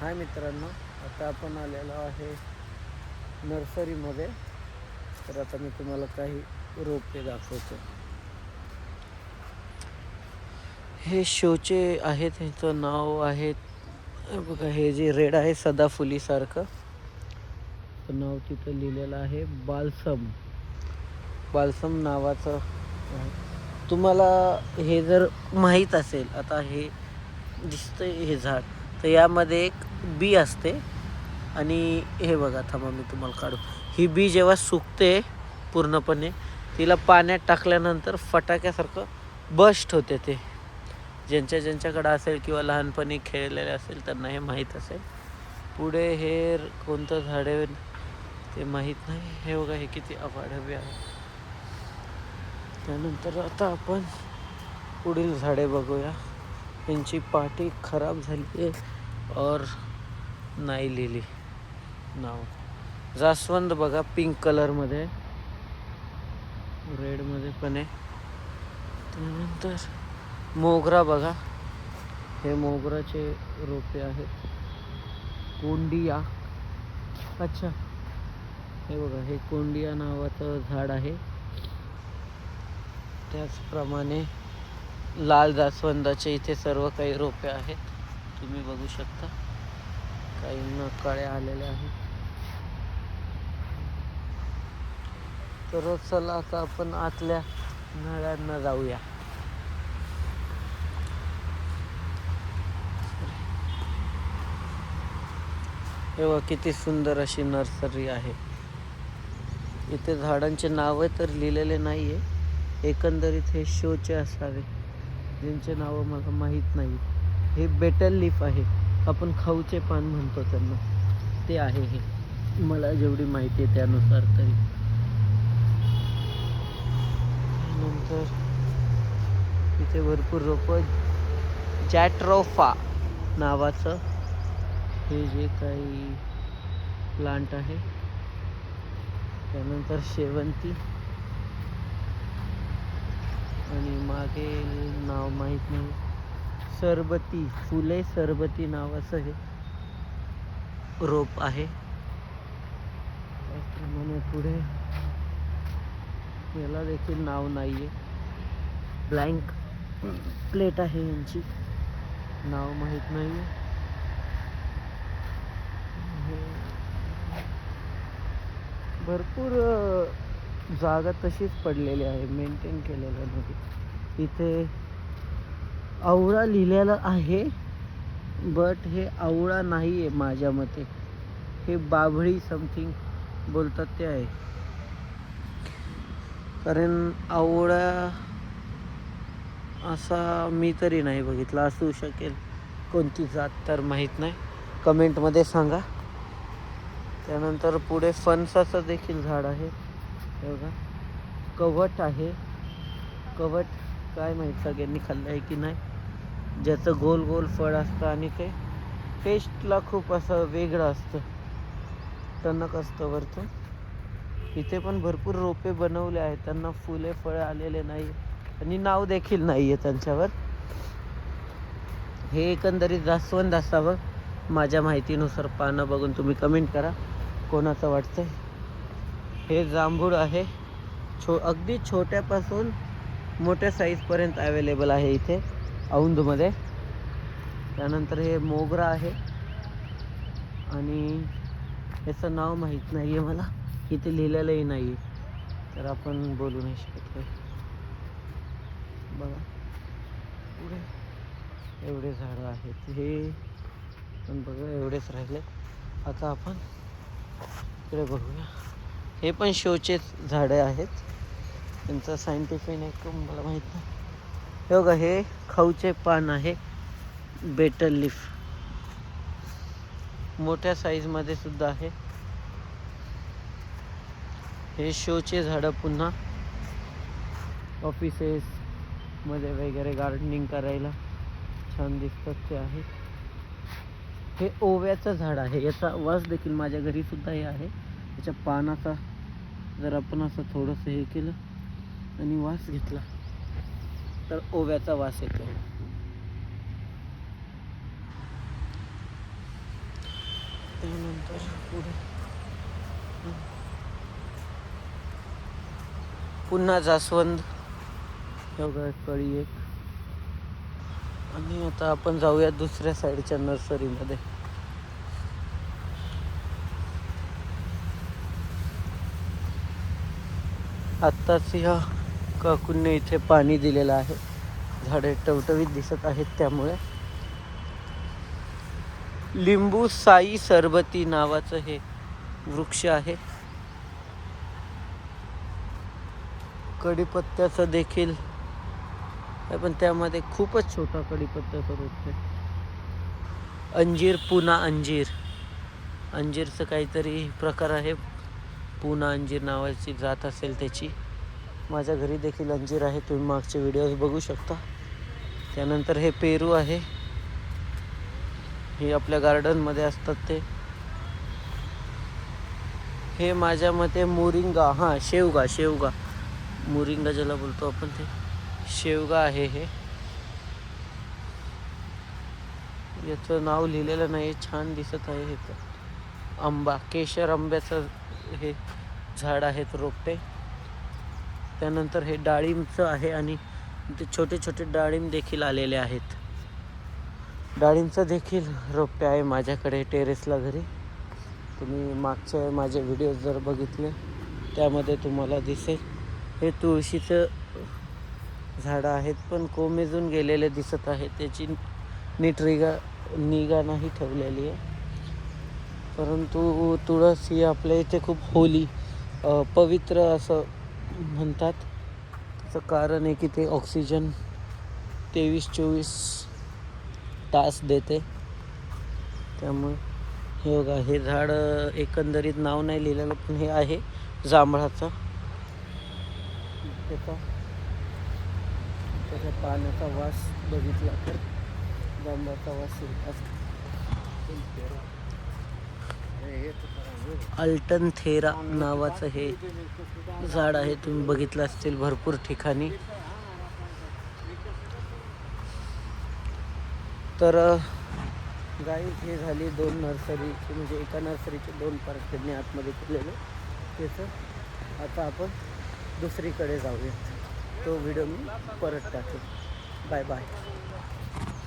हाय मित्रांनो, आता आपण आलेलो आहे नर्सरीमध्ये. तर आता मी तुम्हाला काही रोपे दाखवतो. हे शोचे आहेत, ह्याचं नाव आहे बघा, हे जे रेड आहे सदाफुलीसारखं नाव तिथं लिहिलेलं आहे बाल्सम नावाचं आहे. तुम्हाला हे जर माहीत असेल, आता हे दिसतंय हे झाड, तर यामध्ये एक बी असते आणि हे बघा, थांबा मी तुम्हाला काढू. ही बी जेव्हा सुकते पूर्णपणे, तिला पाण्यात टाकल्यानंतर फटाक्यासारखं बस्ट होते. ते ज्यांच्याकडे असेल किंवा लहानपणी खेळलेले असेल त्यांना हे माहीत असेल. पुढे हे कोणतं झाड आहे ते माहीत नाही. हे बघा, हे किती अवाढव्य आहे. त्यानंतर आता आपण पुढील झाडे बघूया. यांची पाटी खराब झाली आहे और नाही लिहिली नाव. जास्वंद बघा, पिंक कलरमध्ये, रेडमध्ये पण आहे. त्यानंतर मोगरा बघा, हे मोगराचे रोपे आहेत. कोंडिया, अच्छा हे बघा, हे कोंडिया नावाचं झाड आहे. त्याचप्रमाणे लाल जास्वंदाचे इथे सर्व काही रोपे आहेत, तुम्ही बघू शकता. काही कळ्या आलेल्या आहेत. तर चला आता आपण आतल्या नळ्यांना जाऊया. तेव्हा किती सुंदर अशी नर्सरी आहे. इथे झाडांचे नाव तर लिहिलेले नाही आहे. एकंदरीत हे शोचे असावे, ज्यांचे नावं मला माहीत नाही. हे बेटल लीफ आहे, आपण खाऊचे पान म्हणतो त्यांना, ते आहे हे, मला जेवढी माहिती आहे त्यानुसार तरी. नंतर इथे भरपूर रोपं, जॅट्रोफा नावाचं हे जे काही प्लांट आहे. त्यानंतर शेवंती आणि मागे नाव माहीत नाही. सरबती, फुले सरबती नावाचं हे रोप आहे. त्याप्रमाणे पुढे याला देखील नाव नाही आहे, ब्लँक प्लेट आहे यांची, नाव माहीत नाही आहे. भरपूर जागा तशीच पडलेली आहे, मेंटेन केलेलं नाही. इथे आवळा लिहिलेला आहे, बट हे आवळा नाही आहे माझ्या मते. हे बाभळी समथिंग बोलतात ते आहे, कारण आवळा असा मी तरी नाही बघितला. असू शकेल, कोणती जात तर माहीत नाही, कमेंटमध्ये सांगा. त्यानंतर पुढे फणसाचं देखील झाड आहे. हे बघा, कवट आहे. कवट काय माहीत सगळ्यांनी खाल्लं आहे की नाही, ज्याचं गोल गोल फळ असतं आणि ते टेस्टला खूप असं वेगळं असतं, टणक असतं वरतून. इथे पण भरपूर रोपे बनवले आहेत, त्यांना फुले फळे आलेले नाही आणि नाव देखील नाही आहे त्यांच्यावर. हे एकंदरीत जास्वंद असावं माझ्या माहितीनुसार. पानं बघून तुम्ही कमेंट करा कोणाचं वाटतंय. हे जांभूळ आहे, अगदी छोट्यापासून मोठ्या साईजपर्यंत अवेलेबल आहे इथे औंधमध्ये. त्यानंतर हे मोगरा आहे आणि याचं नाव माहीत नाही आहे मला, इथे लिहिलेलंही नाही आहे, तर आपण बोलू नाही शकत. बघा पुढे एवढे झाडं आहेत, हे पण बघा एवढेच राहिले. आता आपण इकडे बघूया. हे पण शोचे झाडे आहेत, त्यांचं सायंटिफिक नाही मला माहीत नाही. हे बघा, हे खाऊचे पान आहे, बेटल लीफ, मोठ्या साईजमध्ये सुद्धा आहे. हे शोचे झाडं पुन्हा ऑफिसेस मध्ये वगैरे गार्डनिंग करायला छान दिसतात ते आहे. हे ओव्याचं झाड आहे, याचा वास देखील माझ्या घरी सुद्धा हे आहे. याच्या पानाचा जर आपण असं थोडंसं हे केलं आणि वास घेतला तर ओव्याचा वास येतो. त्यानंतर पुढे पुन्हा जास्वंद, एवढं कळी एक. आणि आता आपण जाऊया दुसऱ्या साईडच्या नर्सरीमध्ये. आत्ताच या काकूंनी इथे पाणी दिलेलं आहे. झाडे टवटवीत दिसत आहेत. त्यामुळे लिंबू साई सरबती नावाचं हे वृक्ष आहे. कढीपत्त्याचं देखील आहे, पण त्यामध्ये खूपच छोटा कढीपत्त्याचा वृक्ष आहे. अंजीर, पुना अंजीर, अंजीरचं काहीतरी प्रकार आहे. पुना अंजीर नावाची जात असेल त्याची. माझ्या घरी देखील अंजीर आहे, तुम्ही मागचे व्हिडिओज बघू शकता. त्यानंतर हे पेरू आहे, हे आपल्या गार्डनमध्ये असतात ते. हे माझ्या मते मोरिंगा, हां शेवगा, शेवगा मोरिंगा ज्याला बोलतो आपण, ते शेवगा आहे. हे याचं नाव लिहिलेलं नाही, छान दिसत आहे. हे आंबा, केशर आंब्याचं हे झाड आहेत, रोपटे. त्यानंतर हे डाळिंबचं आहे आणि ते छोटे छोटे डाळिंब देखील आलेले आहेत. डाळिंबचं देखील रोपटे आहे माझ्याकडे टेरेसला घरी. तुम्ही मागचे माझे व्हिडिओज जर बघितले त्यामध्ये तुम्हाला दिसेल. हे तुळशीचं झाडं आहेत, पण कोमेजून गेलेले दिसत आहेत. त्याची नीट निगा नाही ठेवलेली आहे. परंतु तुळस ही आपल्या इथे खूप होली, पवित्र असं म्हणतात. त्याचं कारण आहे की ते ऑक्सिजन 23-24 तास देते. त्यामुळे हे बघा, हे झाड एकंदरीत नाव नाही लिहिलेलं, पण हे आहे जांभळाचं. त्याच्या पाण्याचा वास बघितला तर जांभळाचा वास येत. अल्टनथेरा नावाचं हे झाड आहे, तुम्ही बघितलं असतील भरपूर ठिकाणी. तर गाईज, हे झाली 2 नर्सरीची, म्हणजे एका नर्सरीचे 2 पार्ट त्यांनी आतमध्ये केलेले. त्याचं आता आपण दुसरीकडे जाऊया. तो व्हिडिओ मी परत टाकेल. Bye bye.